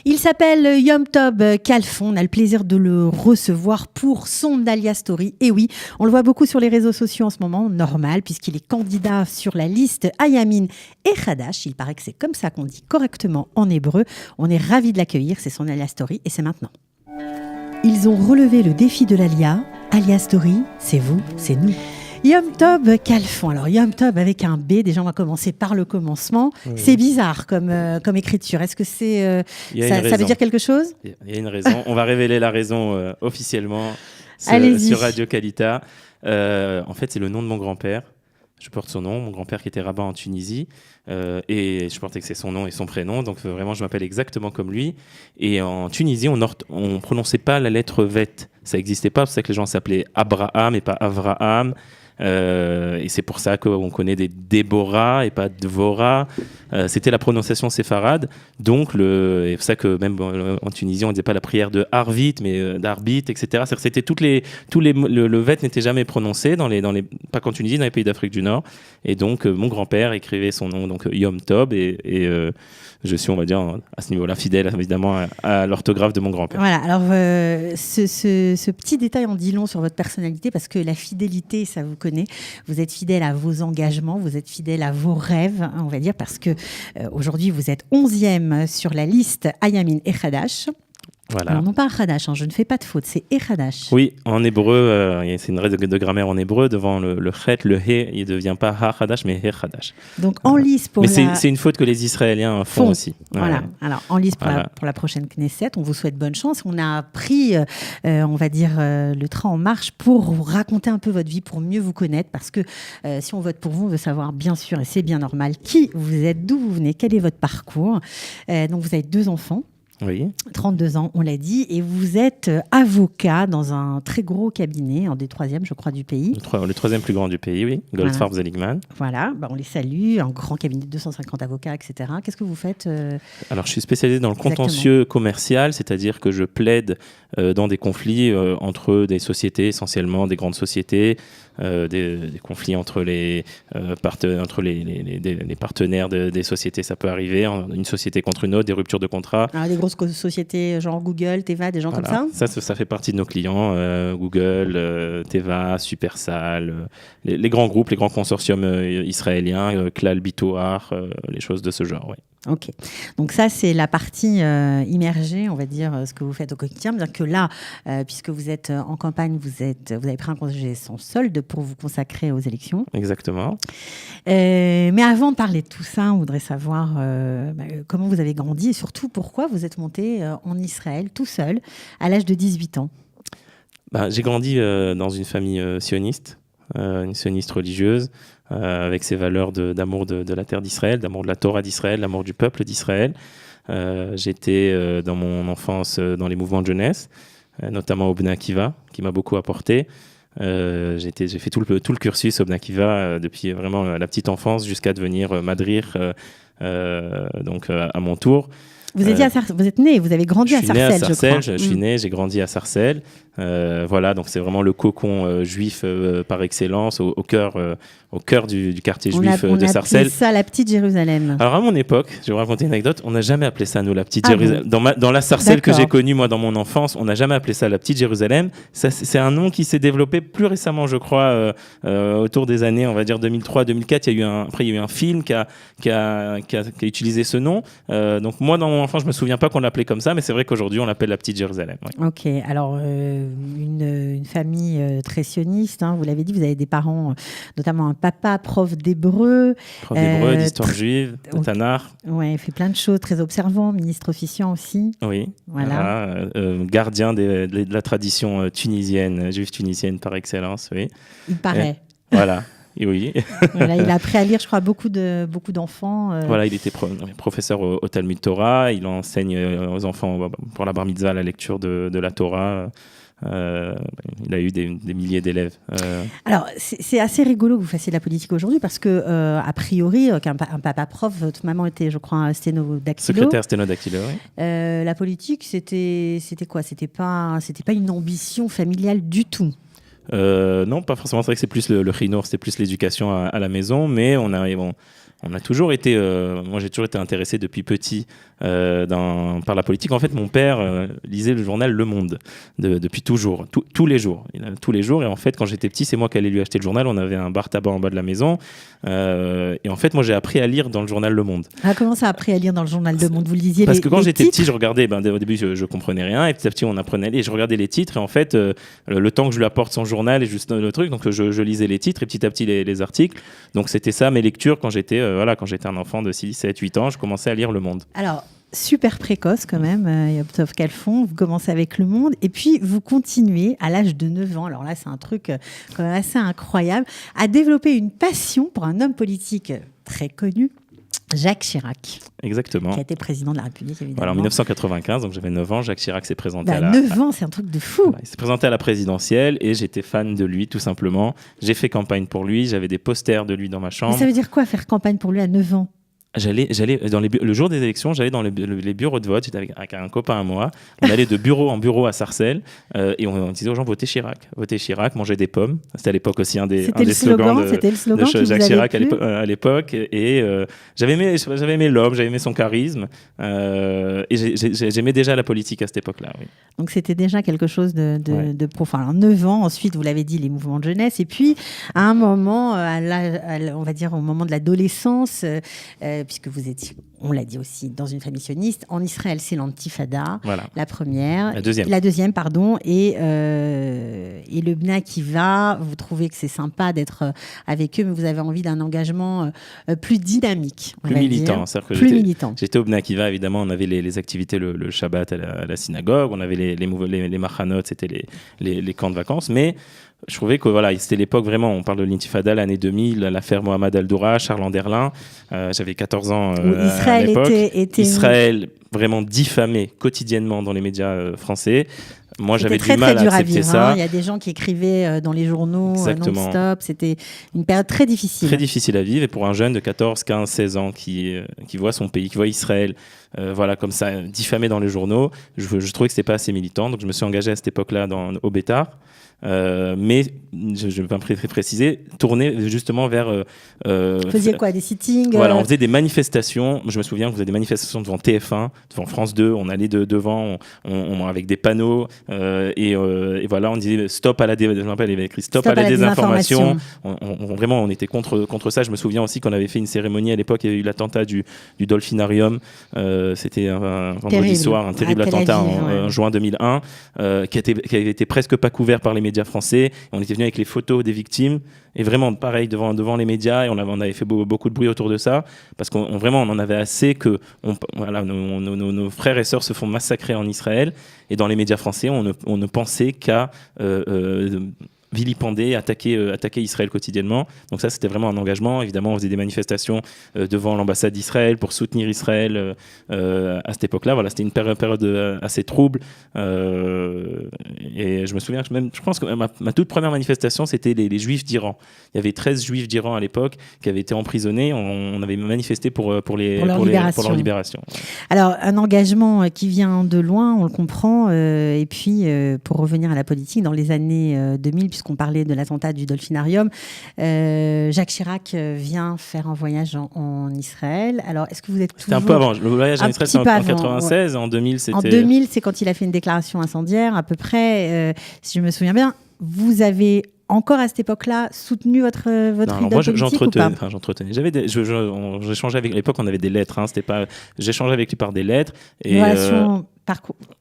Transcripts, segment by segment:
Il s'appelle Yom Tov Khalfon. On a le plaisir de le recevoir pour son Alia Story. Et oui, on le voit beaucoup sur les réseaux sociaux en ce moment, normal, puisqu'il est candidat sur la liste Ayamin et Hadash. Il paraît que c'est comme ça qu'on dit correctement en hébreu. On est ravis de l'accueillir. C'est son Alia Story et c'est maintenant. Ils ont relevé le défi de l'Alia. Alia Story, c'est vous, c'est nous. Yom Tov Khalfon. Alors Yom Tov avec un B, déjà on va commencer par le commencement. Oui. C'est bizarre comme écriture. Est-ce que ça veut dire quelque chose ? Il y a une raison. On va révéler la raison officiellement sur Radio Kalita. En fait, c'est le nom de mon grand-père. Je porte son nom, mon grand-père qui était rabbin en Tunisie, et je portais que c'est son nom et son prénom, donc vraiment je m'appelle exactement comme lui. Et en Tunisie, on prononçait pas la lettre Vet, ça n'existait pas, c'est pour ça que les gens s'appelaient Abraham et pas Avraham. Et c'est pour ça qu'on connaît des Déborah et pas Dvorah. C'était la prononciation séfarade. Donc, et c'est pour ça que même en Tunisie, on ne disait pas la prière de Harvit, mais d'Arbit, etc. C'était le Vet n'était jamais prononcé, pas qu'en Tunisie, dans les pays d'Afrique du Nord. Et donc, mon grand-père écrivait son nom, donc Yom Tov, et je suis, on va dire, à ce niveau-là, fidèle évidemment à l'orthographe de mon grand-père. Voilà, alors ce petit détail en dit long sur votre personnalité, parce que la fidélité, ça vous connaît. Vous êtes fidèle à vos engagements, vous êtes fidèle à vos rêves, on va dire, parce que aujourd'hui, vous êtes 11e sur la liste Ayamin et Hadash. Voilà. Alors non pas Hadash, je ne fais pas de faute, c'est Hadash. Oui, en hébreu, c'est une règle de grammaire en hébreu, devant le chet, le he, il ne devient pas Hadash, mais Hadash. Donc en lice pour c'est une faute que les Israéliens font aussi. Voilà. Ouais. Alors en lice pour la prochaine Knesset, on vous souhaite bonne chance. On a pris, on va dire, le train en marche pour vous raconter un peu votre vie, pour mieux vous connaître, parce que si on vote pour vous, on veut savoir bien sûr, et c'est bien normal, qui vous êtes, d'où vous venez, quel est votre parcours. Donc vous avez 2 enfants. Oui. 32 ans, on l'a dit, et vous êtes avocat dans un très gros cabinet, un des 3e, je crois, du pays. Le 3e plus grand du pays, oui, Goldfarb Seligman. Voilà, un les salue, un grand cabinet de 250 avocats, etc. Qu'est-ce que vous faites Alors, je suis spécialisé dans le contentieux commercial, c'est-à-dire que je plaide dans des conflits entre des sociétés, essentiellement des grandes sociétés, des conflits entre les partenaires des sociétés, ça peut arriver, une société contre une autre, des ruptures de contrat. Alors, des grosses sociétés genre Google, Teva, des gens comme ça ? Ça fait partie de nos clients, Google, Teva, Supersal, les grands groupes, les grands consortiums israéliens, Klal, Bitoar, les choses de ce genre, oui. Ok, donc ça c'est la partie immergée, on va dire, ce que vous faites au quotidien. C'est-à-dire que là, puisque vous êtes en campagne, vous avez pris un congé sans solde pour vous consacrer aux élections. Exactement. Mais avant de parler de tout ça, on voudrait savoir comment vous avez grandi et surtout pourquoi vous êtes monté en Israël tout seul à l'âge de 18 ans. J'ai grandi dans une famille sioniste, une sioniste religieuse, avec ses valeurs d'amour de la terre d'Israël, d'amour de la Torah d'Israël, d'amour du peuple d'Israël. J'étais dans mon enfance dans les mouvements de jeunesse, notamment au Bnei Akiva, qui m'a beaucoup apporté. J'ai fait tout le cursus au Bnei Akiva depuis vraiment la petite enfance jusqu'à devenir madrir donc à mon tour. Vous êtes né, vous avez grandi à Sarcelles, je crois. Je suis né, j'ai grandi à Sarcelles. Voilà, donc c'est vraiment le cocon juif par excellence, au cœur du quartier juif de Sarcelles. On appelait ça la petite Jérusalem. Alors à mon époque, je vais vous raconter une anecdote, on n'a jamais appelé ça nous la petite Jérusalem. Bon. Dans la Sarcelles que j'ai connue moi dans mon enfance, on n'a jamais appelé ça la petite Jérusalem. C'est un nom qui s'est développé plus récemment, je crois, autour des années, on va dire 2003-2004. Il y a eu un film qui a utilisé ce nom. Donc moi dans mon enfance, je me souviens pas qu'on l'appelait comme ça, mais c'est vrai qu'aujourd'hui on l'appelle la petite Jérusalem. Ouais. Ok, alors une famille très sioniste, vous l'avez dit, vous avez des parents, notamment un papa prof d'hébreu. Prof d'hébreu, d'histoire juive, de Tanakh. Ouais, il fait plein de choses, très observant, ministre officiant aussi. Oui, voilà. Gardien de la tradition juive tunisienne par excellence, oui. Il paraît. Voilà. Et oui. Voilà, il a appris à lire, je crois, beaucoup d'enfants. Voilà, il était professeur au Talmud Torah. Il enseigne aux enfants pour la bar mitzvah la lecture de la Torah. Il a eu des milliers d'élèves. Alors, c'est assez rigolo que vous fassiez de la politique aujourd'hui parce que, a priori, un papa prof, votre maman était, je crois, un sténodactylo. Secrétaire sténodactylo, oui. La politique, c'était quoi ? C'était pas une ambition familiale du tout. Non, pas forcément. C'est vrai que c'est plus le chinour, c'était plus l'éducation à la maison, mais on a toujours été, moi j'ai toujours été intéressé depuis petit par la politique. En fait, mon père lisait le journal Le Monde depuis toujours, tous les jours. Tous les jours. Et en fait, quand j'étais petit, c'est moi qui allais lui acheter le journal. On avait un bar tabac en bas de la maison. Et en fait, moi j'ai appris à lire dans le journal Le Monde. Ah, comment ça, appris à lire dans le journal Le Monde? Vous lisiez Parce que quand j'étais titres petit, je regardais. Au début, je comprenais rien. Et petit à petit, on apprenait. Et je regardais les titres. Et en fait, le temps que je lui apporte son journal et juste le truc, donc je lisais les titres et petit à petit les articles. Donc c'était ça mes lectures quand j'étais un enfant de 6, 7, 8 ans, je commençais à lire Le Monde. Alors, super précoce quand même, Yom-Tov Khalfon, vous commencez avec Le Monde et puis vous continuez à l'âge de 9 ans, alors là c'est un truc quand même assez incroyable, à développer une passion pour un homme politique très connu, Jacques Chirac. Exactement. Qui a été président de la République, évidemment. Voilà, en 1995, donc j'avais 9 ans, Jacques Chirac s'est présenté 9 ans, c'est un truc de fou. Voilà, il s'est présenté à la présidentielle et j'étais fan de lui, tout simplement. J'ai fait campagne pour lui, j'avais des posters de lui dans ma chambre. Mais ça veut dire quoi, faire campagne pour lui à 9 ans? J'allais le jour des élections, j'allais dans les bureaux de vote. J'étais avec un copain à moi. On allait de bureau en bureau à Sarcelles et on disait aux gens votez Chirac, mangez des pommes. C'était à l'époque aussi un des slogans de Jacques Chirac à l'époque. Et j'avais aimé l'homme, j'avais aimé son charisme et j'aimais déjà la politique à cette époque-là. Oui. Donc c'était déjà quelque chose de profond. Alors 9 ans, ensuite vous l'avez dit, les mouvements de jeunesse et puis à un moment, on va dire au moment de l'adolescence. Puisque vous étiez, on l'a dit aussi, dans une famille sioniste. En Israël, c'est l'Intifada, voilà. La première. La deuxième, pardon. Et le Bnei Akiva, vous trouvez que c'est sympa d'être avec eux, mais vous avez envie d'un engagement plus dynamique. Plus militant. Plus militant. J'étais au Bnei Akiva, évidemment, on avait les activités le Shabbat à la synagogue, on avait les machanot, c'était les camps de vacances, mais je trouvais que c'était l'époque vraiment, on parle de l'Intifada, l'année 2000, l'affaire Mohamed Al-Doura, Charles Anderlin, j'avais 14 ans à l'époque. Israël vraiment diffamé quotidiennement dans les médias français. Moi, j'avais du mal à accepter ça. Il y a des gens qui écrivaient dans les journaux non-stop. C'était une période très difficile. Très difficile à vivre. Et pour un jeune de 14, 15, 16 ans qui voit son pays, qui voit Israël, comme ça, diffamé dans les journaux, je trouvais que c'était pas assez militant. Donc, je me suis engagé à cette époque-là au Bétar. Mais je vais préciser, tourner justement vers. Vous faisiez quoi, des sittings? Voilà, on faisait des manifestations. Je me souviens qu'on faisait des manifestations devant TF1, devant France 2. On allait devant, avec des panneaux et voilà, on disait stop à la désinformation. Vraiment, on était contre ça. Je me souviens aussi qu'on avait fait une cérémonie à l'époque. Il y a eu l'attentat du Dolphinarium. C'était un vendredi soir, un terrible attentat en juin 2001, qui avait été presque pas couvert par les médias français. On était venu avec les photos des victimes et vraiment pareil devant les médias et on avait fait beaucoup de bruit autour de ça parce qu'on en avait assez que nos frères et sœurs se font massacrer en Israël et dans les médias français on ne pensait qu'à vilipender, attaquer Israël quotidiennement. Donc ça, c'était vraiment un engagement. Évidemment, on faisait des manifestations devant l'ambassade d'Israël pour soutenir Israël à cette époque-là. Voilà, c'était une période assez trouble. Et je me souviens, je pense que ma toute première manifestation, c'était les Juifs d'Iran. Il y avait 13 Juifs d'Iran à l'époque qui avaient été emprisonnés. On avait manifesté pour leur libération. Alors, un engagement qui vient de loin, on le comprend. Et puis, pour revenir à la politique, dans les années 2000, puisqu'on parlait de l'attentat du Dolphinarium, Jacques Chirac vient faire un voyage en Israël. Alors, est-ce que vous êtes toujours... C'était un peu avant. Le voyage en Israël, c'est en 1996. Ouais. En 2000, c'était... En 2000, c'est quand il a fait une déclaration incendiaire, à peu près, si je me souviens bien. Vous avez encore à cette époque-là soutenu votre idole politique ou pas? J'entretenais. J'échangeais avec... À l'époque, on avait des lettres. J'échangeais avec lui par des lettres. Et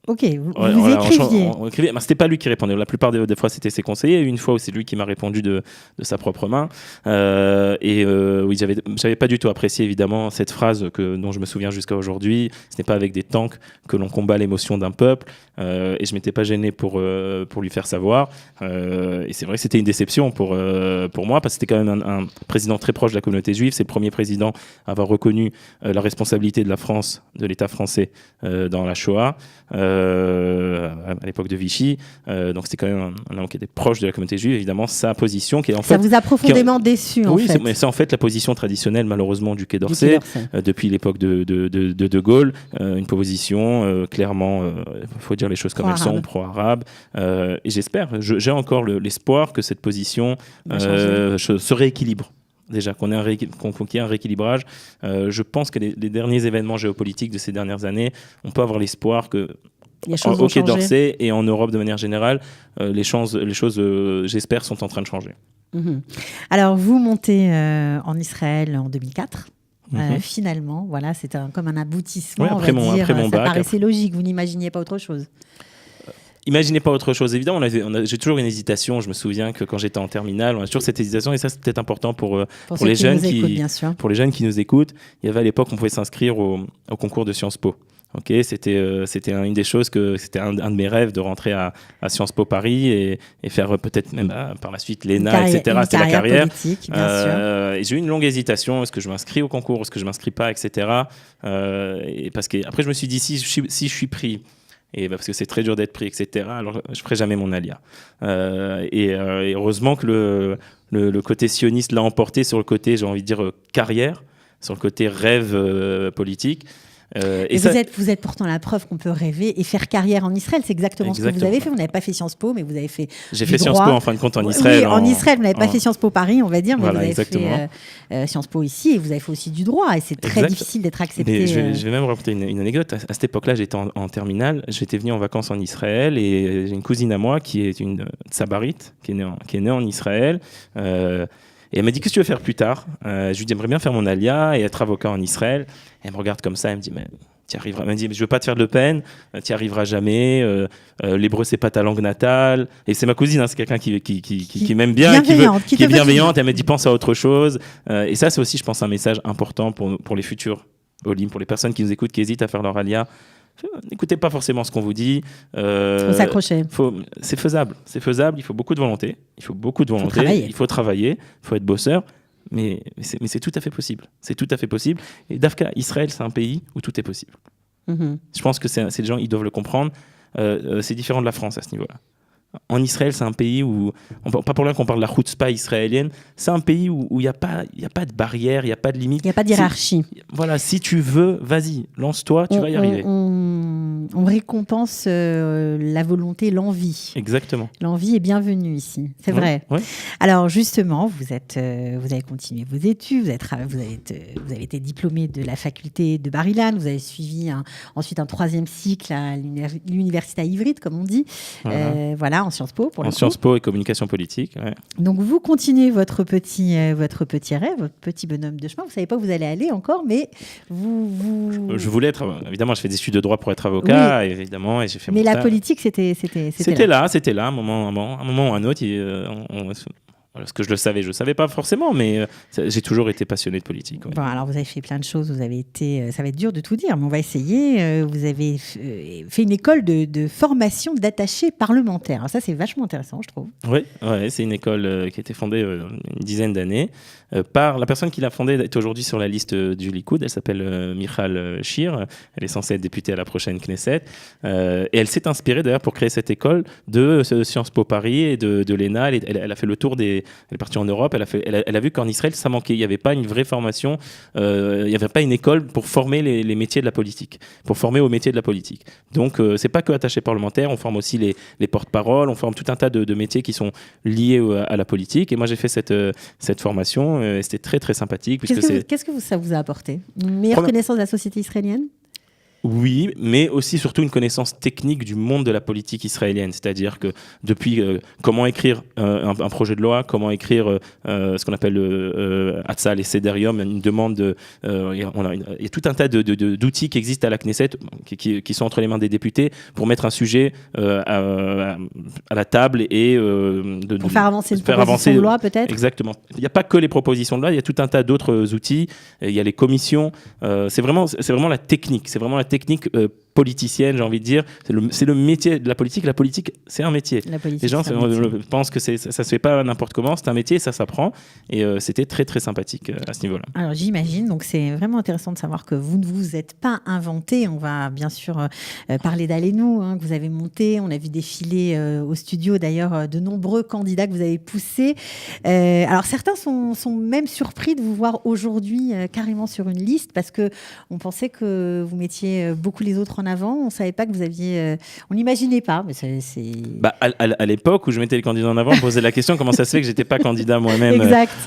Ok, vous écriviez. On écrivait. C'était pas lui qui répondait. La plupart des fois, c'était ses conseillers. Une fois où c'est lui qui m'a répondu de sa propre main. Oui, j'avais pas du tout apprécié évidemment cette phrase dont je me souviens jusqu'à aujourd'hui. Ce n'est pas avec des tanks que l'on combat l'émotion d'un peuple. Et je m'étais pas gêné pour lui faire savoir. Et c'est vrai que c'était une déception pour moi parce que c'était quand même un président très proche de la communauté juive. C'est le premier président à avoir reconnu la responsabilité de la France, de l'État français dans la Shoah. à l'époque de Vichy. Donc c'était quand même un homme qui était proche de la communauté juive. Évidemment, sa position qui est en fait... Ça vous a profondément déçu, en fait. Oui, mais c'est en fait la position traditionnelle, malheureusement, du Quai d'Orsay, depuis l'époque de Gaulle. Une position clairement, il faut dire les choses comme elles sont, pro-arabe. Et j'espère, j'ai encore l'espoir que cette position se rééquilibre. Déjà, qu'il y ait un rééquilibrage. Je pense que les derniers événements géopolitiques de ces dernières années, on peut avoir l'espoir que au Quai d'Orsay et en Europe de manière générale, les choses, j'espère, sont en train de changer. Alors, vous montez en Israël en 2004. Finalement, voilà, c'est comme un aboutissement. Après mon bac. Ça paraissait logique, vous n'imaginiez pas autre chose. Imaginez pas autre chose. Évidemment, j'ai toujours une hésitation. Je me souviens que quand j'étais en terminale, on a toujours cette hésitation, et ça, c'est peut-être important pour les jeunes qui nous écoutent. Il y avait à l'époque, on pouvait s'inscrire au concours de Sciences Po. C'était une des choses c'était un de mes rêves de rentrer à Sciences Po Paris et faire peut-être même par la suite l'ENA, etc. C'était la carrière. Politique, bien sûr. Et j'ai eu une longue hésitation. Est-ce que je m'inscris au concours, est-ce que je m'inscris pas, etc. Et parce que après je me suis dit si je suis pris. Et parce que c'est très dur d'être pris, etc. Alors, je ferai jamais mon alia. Et heureusement que le côté sioniste l'a emporté sur le côté, j'ai envie de dire, carrière, sur le côté rêve politique. Et vous êtes pourtant la preuve qu'on peut rêver et faire carrière en Israël. C'est exactement ce que vous avez fait. Vous n'avez pas fait Sciences Po, mais vous avez fait. J'ai fait Sciences Po en fin de compte en Israël. Oui, en Israël, vous n'avez pas fait Sciences Po Paris, on va dire, mais voilà, vous avez fait Sciences Po ici et vous avez fait aussi du droit. Et c'est très difficile d'être accepté. Mais je vais même raconter une anecdote. À cette époque-là, j'étais en terminale. J'étais venu en vacances en Israël et j'ai une cousine à moi qui est une tsabarite, qui est née en Israël. Et elle m'a dit, qu'est-ce que tu veux faire plus tard ? Je lui dis, j'aimerais bien faire mon alia et être avocat en Israël. Et elle me regarde comme ça, elle me dit, mais tu y arriveras. Elle me dit, je veux pas te faire de peine, tu n'y arriveras jamais. L'hébreu, c'est pas ta langue natale. Et c'est ma cousine, hein, c'est quelqu'un qui m'aime bien, qui est bienveillante. Elle me dit, pense à autre chose. Et ça, c'est aussi, je pense, un message important pour les futurs Olim, pour les personnes qui nous écoutent, qui hésitent à faire leur alia. N'écoutez pas forcément ce qu'on vous dit. Faut s'accrocher. C'est faisable. Il faut beaucoup de volonté. Il faut travailler. Il faut être bosseur. Mais c'est tout à fait possible. C'est tout à fait possible. Et Dafka, Israël, c'est un pays où tout est possible. Je pense que c'est des gens, ils doivent le comprendre. C'est différent de la France à ce niveau-là. En Israël, c'est un pays où, pas pour rien qu'on parle de la chutzpah israélienne, c'est un pays où il n'y a pas de barrière, il n'y a pas de limite. Il n'y a pas de hiérarchie. Voilà, si tu veux, vas-y, lance-toi, tu vas y arriver. On récompense la volonté, l'envie. Exactement. L'envie est bienvenue ici, c'est vrai. Ouais. Alors justement, vous avez continué vos études, vous avez été diplômé de la faculté de Bar-Ilan, vous avez suivi ensuite un 3e cycle à l'université Ivrite, comme on dit. Voilà. En Sciences Po, pour le coup. En Sciences Po et communication politique, ouais. Donc, vous continuez votre petit rêve, votre petit bonhomme de chemin. Vous ne savez pas où vous allez aller encore, mais Je voulais être... Évidemment, je fais des études de droit pour être avocat, oui. Évidemment, et j'ai fait mais la politique, c'était là. C'était là, un moment ou un autre. Est-ce que je le savais pas forcément, mais j'ai toujours été passionné de politique. Ouais. Bon, alors vous avez fait plein de choses, ça va être dur de tout dire, mais on va essayer. Vous avez fait une école de formation d'attachés parlementaires. Alors ça, c'est vachement intéressant, je trouve. Oui, c'est une école qui a été fondée une dizaine d'années par la personne qui l'a fondée, est aujourd'hui sur la liste du Likoud. Elle s'appelle Michal Shir. Elle est censée être députée à la prochaine Knesset. Et elle s'est inspirée d'ailleurs pour créer cette école de Sciences Po Paris et de l'ENA. Elle a fait le tour elle est partie en Europe, elle a vu qu'en Israël, ça manquait. Il n'y avait pas une vraie formation, il n'y avait pas une école pour former les métiers de la politique, pour former aux métiers de la politique. Donc, c'est pas que attaché parlementaire, on forme aussi les porte-paroles, on forme tout un tas de métiers qui sont liés à la politique. Et moi, j'ai fait cette formation, et c'était très, très sympathique. Qu'est-ce que ça vous a apporté ? Une meilleure connaissance de la société israélienne ? Oui, mais aussi surtout une connaissance technique du monde de la politique israélienne, c'est-à-dire que depuis comment écrire un projet de loi, comment écrire ce qu'on appelle Hatzal et Sederium, une demande il y a tout un tas d'outils qui existent à la Knesset, qui sont entre les mains des députés pour mettre un sujet à la table et pour faire avancer une proposition de loi peut-être. Exactement. Il n'y a pas que les propositions de loi, il y a tout un tas d'autres outils. Il y a les commissions. C'est vraiment la technique. C'est vraiment la technique politicienne, j'ai envie de dire. C'est le métier de la politique. La politique, c'est un métier. Les gens pensent que ça se fait pas n'importe comment. C'est un métier, ça s'apprend. Et c'était très, très sympathique à ce niveau-là. Alors, j'imagine. Donc, c'est vraiment intéressant de savoir que vous ne vous êtes pas inventé. On va bien sûr parler d'Allez-nous, que vous avez monté. On a vu défiler au studio, d'ailleurs, de nombreux candidats que vous avez poussés. Alors, certains sont même surpris de vous voir aujourd'hui carrément sur une liste parce qu'on pensait que vous mettiez beaucoup les autres en avant. On ne savait pas que vous aviez... on n'imaginait pas, mais c'est... À l'époque où je mettais les candidats en avant, on posait la question comment ça se fait que je n'étais pas candidat moi-même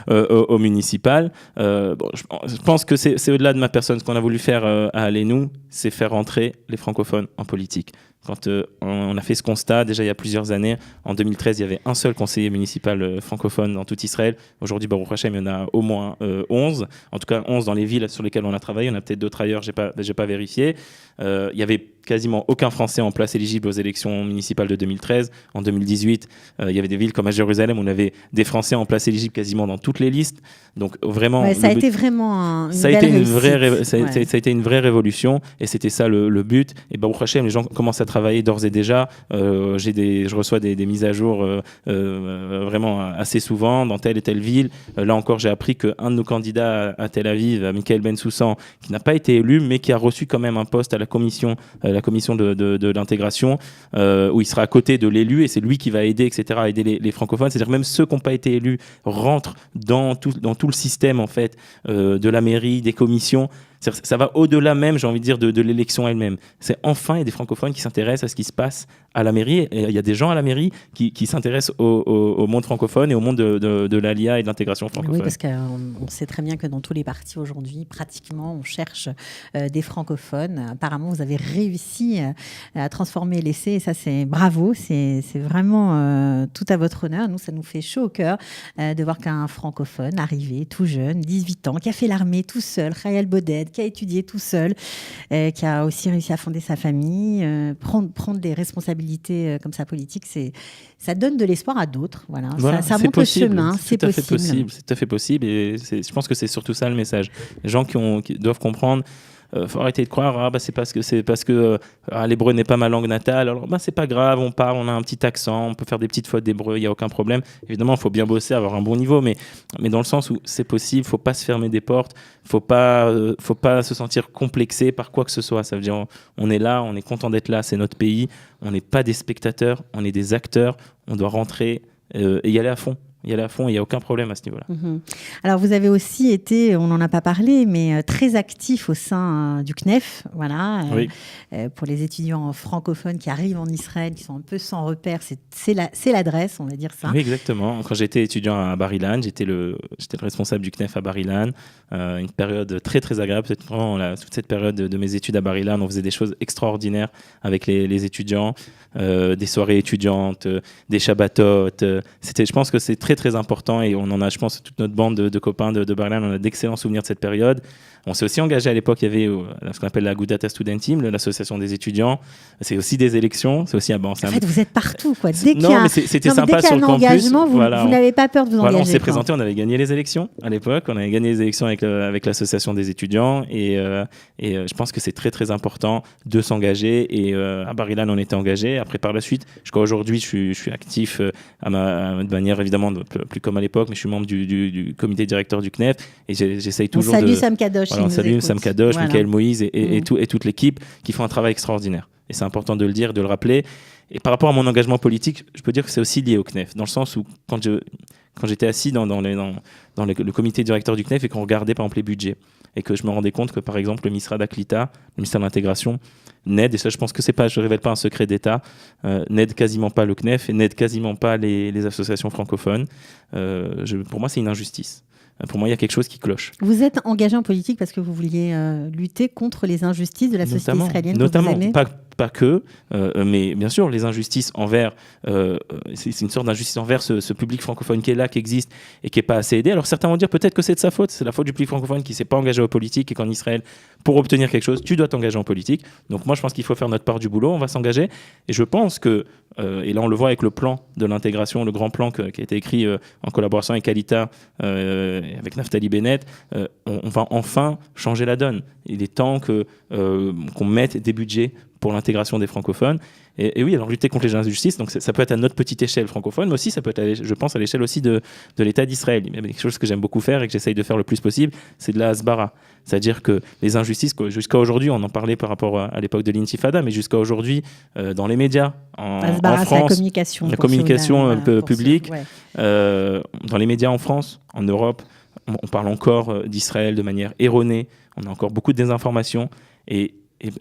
au municipal. Je pense que c'est au-delà de ma personne. Ce qu'on a voulu faire à Allez-nous, c'est faire rentrer les francophones en politique. Quand on a fait ce constat, déjà il y a plusieurs années, en 2013, il y avait un seul conseiller municipal francophone dans tout Israël. Aujourd'hui, Baruch Hashem, il y en a au moins 11. En tout cas, 11 dans les villes sur lesquelles on a travaillé. On a peut-être d'autres ailleurs, j'ai pas vérifié. Il y avait quasiment aucun Français en place éligible aux élections municipales de 2013. En 2018, il y avait des villes comme à Jérusalem où on avait des Français en place éligible quasiment dans toutes les listes. Donc vraiment, ça a été vraiment ça a été une vraie révolution et c'était ça le but. Et Baruch Hashem, les gens commencent à travailler d'ores et déjà. Je reçois des mises à jour vraiment assez souvent dans telle et telle ville. Là encore, j'ai appris qu'un de nos candidats à Tel Aviv, Michael Ben Soussan, qui n'a pas été élu mais qui a reçu quand même un poste à la commission de l'intégration, où il sera à côté de l'élu et c'est lui qui va aider, etc., à aider les francophones. C'est-à-dire même ceux qui n'ont pas été élus rentrent dans tout le système en fait, de la mairie, des commissions. Ça va au-delà même, j'ai envie de dire, de l'élection elle-même. C'est enfin, il y a des francophones qui s'intéressent à ce qui se passe à la mairie. Et il y a des gens à la mairie qui s'intéressent au monde francophone et au monde de l'ALIA et de l'intégration francophone. Oui, parce qu'on sait très bien que dans tous les partis aujourd'hui, pratiquement, on cherche des francophones. Apparemment, vous avez réussi à transformer l'essai. Et ça, c'est bravo. C'est vraiment tout à votre honneur. Nous, ça nous fait chaud au cœur de voir qu'un francophone arrivé, tout jeune, 18 ans, qui a fait l'armée tout seul, Khayal Boded, qui a étudié tout seul, qui a aussi réussi à fonder sa famille, prendre des responsabilités comme ça politique, ça donne de l'espoir à d'autres. Voilà, ça montre le chemin, c'est possible. C'est tout à fait possible et je pense que c'est surtout ça le message. Les gens qui doivent comprendre. Faut arrêter de croire c'est parce que l'hébreu n'est pas ma langue natale, alors c'est pas grave, on parle, on a un petit accent, on peut faire des petites fautes d'hébreu, il n'y a aucun problème. Évidemment, il faut bien bosser, avoir un bon niveau, mais dans le sens où c'est possible, faut pas se fermer des portes, faut pas se sentir complexé par quoi que ce soit. Ça veut dire on est là, on est content d'être là, c'est notre pays, on n'est pas des spectateurs, on est des acteurs, on doit rentrer et y aller à fond. Il n'y a aucun problème à ce niveau-là. Alors, vous avez aussi été, on n'en a pas parlé, mais très actif au sein du CNEF, voilà, oui. Pour les étudiants francophones qui arrivent en Israël, qui sont un peu sans repère, c'est l'adresse, on va dire ça. Oui, exactement. Quand j'étais étudiant à Bar-Ilan, j'étais le responsable du CNEF à Bar-Ilan. Une période très, très agréable. Peut-être vraiment toute cette période de mes études à Bar-Ilan, on faisait des choses extraordinaires avec les étudiants, des soirées étudiantes, des Shabbatot. Je pense que c'est très, très important et on en a, je pense, toute notre bande de copains de Bar-Ilan, on a d'excellents souvenirs de cette période. On s'est aussi engagé à l'époque, il y avait ce qu'on appelle la Agudat Studentim, l'association des étudiants. C'est aussi des élections. C'est aussi en fait, vous êtes partout, quoi. C'était sympa sur le campus. Vous n'avez pas peur de vous engager. On s'est présenté, on avait gagné les élections à l'époque. On avait gagné les élections avec l'association des étudiants et je pense que c'est très très important de s'engager. Et à Bar-Ilan, on était engagé. Après, par la suite, jusqu'à aujourd'hui, je suis actif de manière évidemment plus comme à l'époque, mais je suis membre du comité directeur du CNEF et j'essaye toujours Salut Sam Kadosh. On salue Sam Kadosh, Michael Moïse et toute l'équipe qui font un travail extraordinaire. Et c'est important de le dire, de le rappeler. Et par rapport à mon engagement politique, je peux dire que c'est aussi lié au CNEF, dans le sens où quand j'étais assis dans le comité directeur du CNEF et qu'on regardait par exemple les budgets, et que je me rendais compte que par exemple le ministère d'Aklita, le ministère de l'Intégration, n'aide, et ça je pense que je ne révèle pas un secret d'État, n'aide quasiment pas le CNEF et n'aide quasiment pas les associations francophones. Pour moi, c'est une injustice. Pour moi, il y a quelque chose qui cloche. Vous êtes engagé en politique parce que vous vouliez lutter contre les injustices de la société israélienne. Notamment, pas que, mais bien sûr, les injustices envers, c'est une sorte d'injustice envers ce public francophone qui est là, qui existe et qui n'est pas assez aidé. Alors certains vont dire peut-être que c'est de sa faute, c'est la faute du public francophone qui ne s'est pas engagé en politique et qu'en Israël, pour obtenir quelque chose, tu dois t'engager en politique. Donc moi, je pense qu'il faut faire notre part du boulot, on va s'engager. Et je pense que, et là on le voit avec le plan de l'intégration, le grand plan qui a été écrit en collaboration avec Kalita, avec Naftali Bennett, on va enfin changer la donne. Il est temps qu'on mette des budgets pour l'intégration des francophones. Et oui, alors lutter contre les injustices, donc ça peut être à notre petite échelle francophone, mais aussi ça peut être, je pense, à l'échelle aussi de l'État d'Israël. Il y a quelque chose que j'aime beaucoup faire et que j'essaye de faire le plus possible, c'est de la hasbara. C'est-à-dire que les injustices, jusqu'à aujourd'hui, on en parlait par rapport à l'époque de l'intifada, mais jusqu'à aujourd'hui, dans les médias, en France, la communication publique, dans les médias en France, en Europe, on parle encore d'Israël de manière erronée, on a encore beaucoup de désinformation, et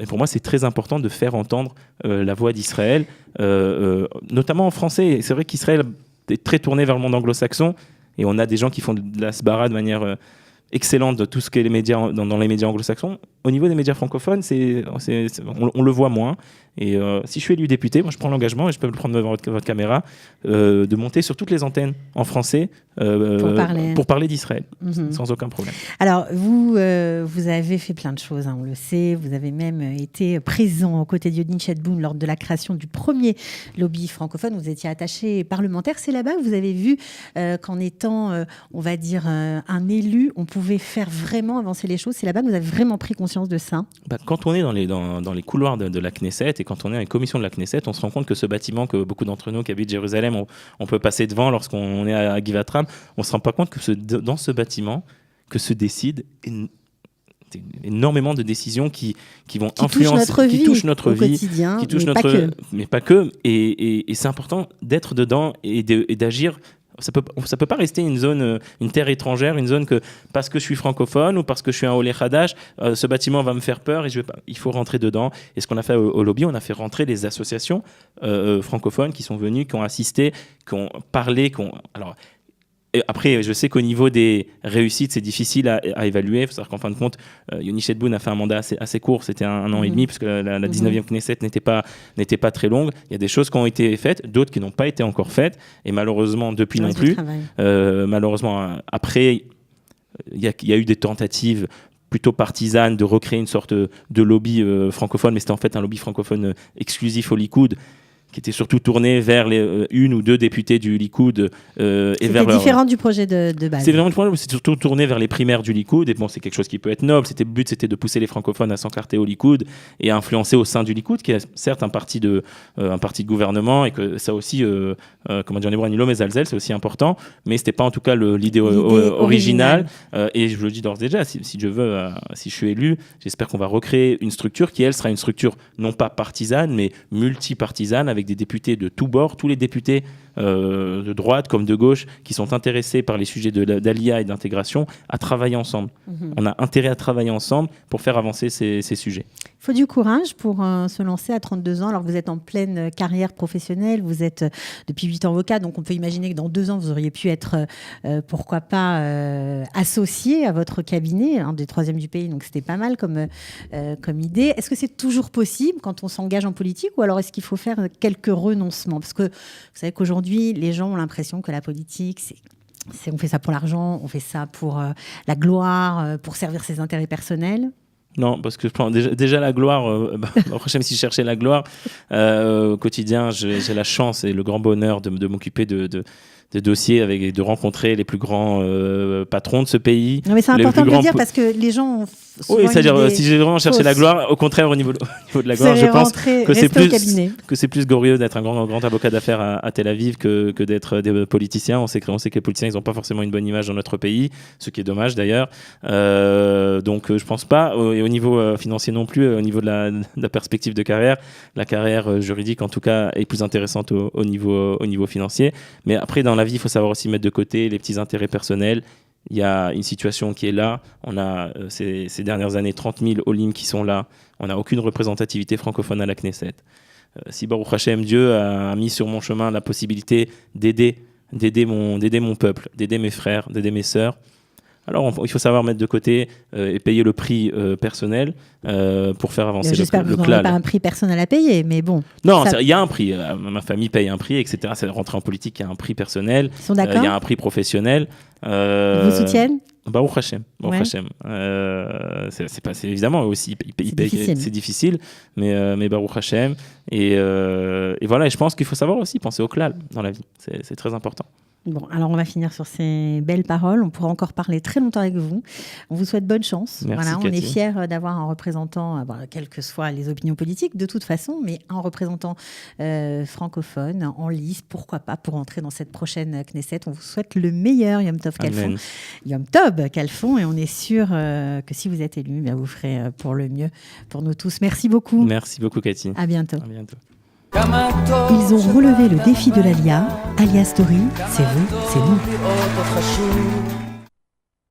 pour moi, c'est très important de faire entendre la voix d'Israël, notamment en français. Et c'est vrai qu'Israël est très tourné vers le monde anglo-saxon, et on a des gens qui font de la hasbara de manière excellente de tout ce qu'est les médias dans les médias anglo-saxons. Au niveau des médias francophones, on le voit moins. Et si je suis élu député, moi je prends l'engagement, et je peux le prendre devant votre caméra, de monter sur toutes les antennes en français pour parler d'Israël, sans aucun problème. Alors, vous avez fait plein de choses, on le sait. Vous avez même été présent aux côtés de Yodin Shedboun lors de la création du premier lobby francophone. Vous étiez attaché parlementaire. C'est là-bas que vous avez vu qu'en étant, on va dire, un élu, on pouvait faire vraiment avancer les choses. C'est là-bas que vous avez vraiment pris conscience de ça. Quand on est dans les couloirs de la Knesset, et quand on est à une commission de la Knesset, on se rend compte que ce bâtiment que beaucoup d'entre nous qui habitent Jérusalem, on peut passer devant lorsqu'on est à Givatram, on ne se rend pas compte que dans ce bâtiment que se décident énormément de décisions qui vont influencer, qui touchent notre vie, quotidien, qui touchent mais pas que. Et c'est important d'être dedans et d'agir. Ça peut pas rester une terre étrangère, une zone que parce que je suis francophone ou parce que je suis un Olé Hadash, ce bâtiment va me faire peur et il faut rentrer dedans. Et ce qu'on a fait au lobby, on a fait rentrer les associations francophones qui sont venues, qui ont assisté, qui ont parlé, alors. Et après, je sais qu'au niveau des réussites, c'est difficile à évaluer. Il faut savoir qu'en fin de compte, Yoni Shedboun a fait un mandat assez court, c'était un an et demi, parce que la 19e Knesset n'était pas très longue. Il y a des choses qui ont été faites, d'autres qui n'ont pas été encore faites, et malheureusement, depuis non plus. Malheureusement, après, il y a eu des tentatives plutôt partisanes de recréer une sorte de lobby francophone, mais c'était en fait un lobby francophone exclusif au Likoud, qui était surtout tourné vers une ou deux députés du Likoud. C'était différent du projet de base. C'est vraiment le problème, c'est surtout tourné vers les primaires du Likoud. Et bon, c'est quelque chose qui peut être noble. Le but, c'était de pousser les francophones à s'encarter au Likoud et à influencer au sein du Likoud, qui est certes un parti de gouvernement, et que ça aussi, comment dire en hébreu, Nilo Mezalzel, c'est aussi important. Mais c'était pas en tout cas l'idée originale. Et je le dis d'ores et déjà, si je suis élu, j'espère qu'on va recréer une structure qui, elle, sera une structure non pas partisane, mais multipartisane, avec des députés de tous bords, tous les députés de droite comme de gauche qui sont intéressés par les sujets d'Alia et d'intégration à travailler ensemble. On a intérêt à travailler ensemble pour faire avancer ces sujets. Il faut du courage pour se lancer à 32 ans. Alors vous êtes en pleine carrière professionnelle, vous êtes depuis 8 ans avocat, donc on peut imaginer que dans 2 ans, vous auriez pu être, pourquoi pas, associé à votre cabinet, un des 3e du pays, donc c'était pas mal comme idée. Est-ce que c'est toujours possible quand on s'engage en politique, ou alors est-ce qu'il faut faire quelques renoncements? Parce que vous savez qu'aujourd'hui, les gens ont l'impression que la politique, on fait ça pour l'argent, on fait ça pour la gloire, pour servir ses intérêts personnels. Non, parce que je prends déjà la gloire, même si je cherchais la gloire, au quotidien, j'ai la chance et le grand bonheur de m'occuper de dossiers et de rencontrer les plus grands patrons de ce pays. Non, mais c'est important de le dire parce que les gens ont souvent c'est-à-dire si j'ai vraiment cherché la gloire, au contraire, au niveau de la gloire, je pense que c'est plus glorieux d'être un grand avocat d'affaires à Tel Aviv que d'être des politiciens. On sait que les politiciens, ils n'ont pas forcément une bonne image dans notre pays, ce qui est dommage d'ailleurs. Donc je pense pas. Et au niveau financier non plus, au niveau de la perspective de carrière, la carrière juridique en tout cas est plus intéressante au niveau financier. Mais après, dans la vie, il faut savoir aussi mettre de côté les petits intérêts personnels. Il y a une situation qui est là. On a ces dernières années 30 000 Olim qui sont là. On n'a aucune représentativité francophone à la Knesset. Si Baruch Hashem, Dieu a mis sur mon chemin la possibilité d'aider mon peuple, d'aider mes frères, d'aider mes sœurs, alors il faut savoir mettre de côté et payer le prix personnel pour faire avancer le J'espère que vous n'aurez pas un prix personnel à payer, mais bon. Non, il y a un prix. Ma famille paye un prix, etc. C'est rentrer en politique, il y a un prix personnel. Ils sont d'accord. Il y a un prix professionnel. Ils vous soutiennent? Baruch Hashem. C'est évidemment aussi, c'est difficile, mais Baruch Hashem. Et voilà, et je pense qu'il faut savoir aussi penser au klal dans la vie. C'est très important. Bon, alors on va finir sur ces belles paroles. On pourra encore parler très longtemps avec vous. On vous souhaite bonne chance. Merci, on Cathy. est fiers d'avoir un représentant, quelles que soient les opinions politiques, de toute façon, mais un représentant francophone en lice, pourquoi pas, pour entrer dans cette prochaine Knesset. On vous souhaite le meilleur, Yom Tov Kalfon. Yom Tov Kalfon, et on est sûr que si vous êtes élu, vous ferez pour le mieux pour nous tous. Merci beaucoup. Merci beaucoup, Cathy. À bientôt. À bientôt. Ils ont relevé le défi de l'Alia. Alia Story, c'est vous, c'est nous.